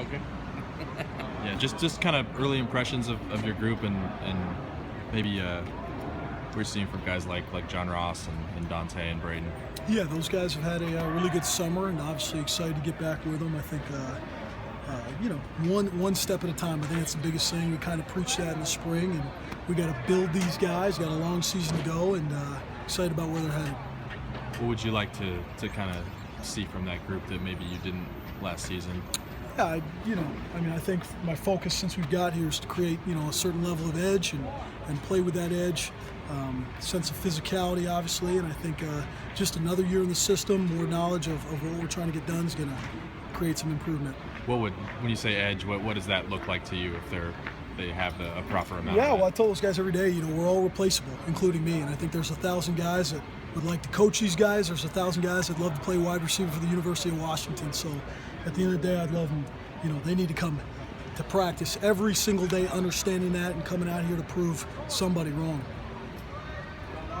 Okay. Yeah, just kind of early impressions of your group and maybe we're seeing from guys like John Ross and Dante and Braden. Yeah, those guys have had a really good summer, and obviously excited to get back with them. I think, one step at a time. I think that's the biggest thing. We kind of preached that in the spring, and we got to build these guys. Got a long season to go, and excited about where they're headed. What would you like to kind of see from that group that maybe you didn't last season? Yeah, I think my focus since we've got here is to create, a certain level of edge and play with that edge, sense of physicality, obviously, and I think just another year in the system, more knowledge of what we're trying to get done is going to create some improvement. When you say edge, what does that look like to you if they have a proper amount? Yeah, of well, I told those guys every day, we're all replaceable, including me, and I think there's 1,000 guys that would like to coach these guys. There's 1,000 guys that love to play wide receiver for the University of Washington. So at the end of the day, I'd love them. They need to come to practice every single day, understanding that and coming out here to prove somebody wrong.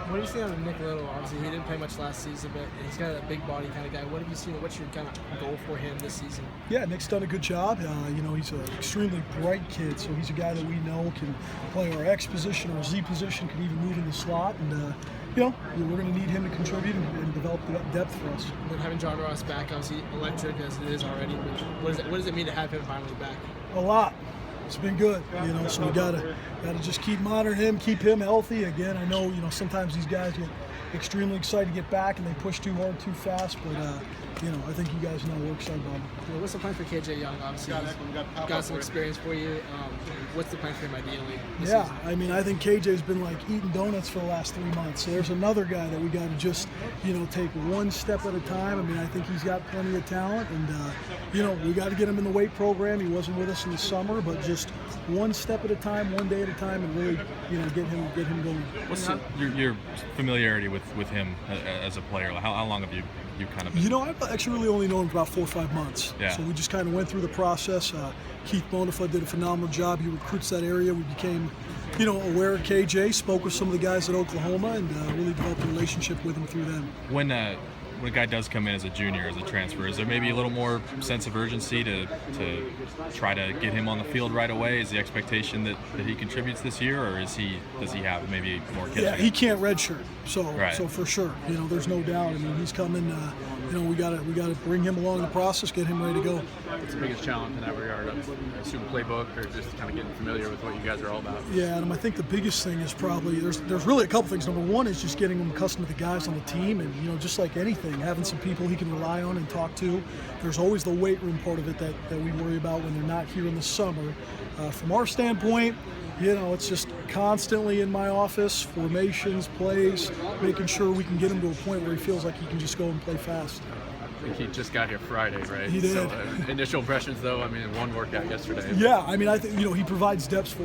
What do you see on Nick Little? Obviously, he didn't play much last season, but he's kind of a big body kind of guy. What have you seen? What's your kind of goal for him this season? Yeah, Nick's done a good job. He's an extremely bright kid, so he's a guy that we know can play our X position or Z position, can even move in the slot, and we're going to need him to contribute and develop depth for us. And then having John Ross back, obviously electric as it is already. What does it mean to have him finally back? A lot. It's been good, so we gotta just keep monitoring him, keep him healthy. Again, I know, sometimes these guys get extremely excited to get back and they push too hard, too fast, but I think you guys know we're excited about him. Well, what's the plan for KJ Young? Obviously, he's got some experience for you. What's the plan for him ideally this season? I think KJ's been like eating donuts for the last 3 months. So there's another guy that we got to just, take one step at a time. I think he's got plenty of talent, and we got to get him in the weight program. He wasn't with us in the summer, but just one step at a time, one day at a time, and really, get him going. What's your familiarity with him as a player? How long have you kind of been? I've actually really only known him for about 4 or 5 months. Yeah. So we just kind of went through the process. Keith Bonifant did a phenomenal job. He recruits that area. We became, aware of KJ, spoke with some of the guys at Oklahoma, and really developed a relationship with him through them. When a guy does come in as a junior, as a transfer, is there maybe a little more sense of urgency to try to get him on the field right away? Is the expectation that he contributes this year, or does he have maybe more catching? Yeah, he can't redshirt, so Right. so for sure, there's no doubt. He's coming. We gotta bring him along the process, get him ready to go. What's the biggest challenge in that regard? I assume playbook, or just kind of getting familiar with what you guys are all about? Yeah, Adam, I think the biggest thing is probably there's really a couple things. Number one is just getting him accustomed to the guys on the team, and just like anything, having some people he can rely on and talk to. There's always the weight room part of it that we worry about when they're not here in the summer. From our standpoint, it's just constantly in my office, formations, plays, making sure we can get him to a point where he feels like he can just go and play fast. I think he just got here Friday, right? He did. So, initial impressions, though, one workout yesterday. Yeah, I think, he provides depth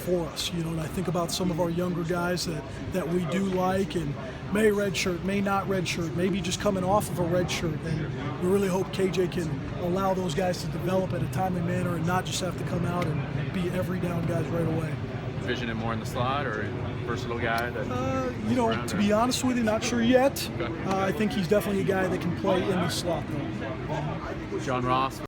for us, and I think about some of our younger guys that we do like, and may redshirt, may not redshirt, maybe just coming off of a redshirt, and we really hope KJ can allow those guys to develop at a timely manner and not just have to come out and be every down guys right away. Vision him more in the slot, or a versatile guy? To be honest with you, not sure yet. I think he's definitely a guy that can play in the slot, though. John Ross.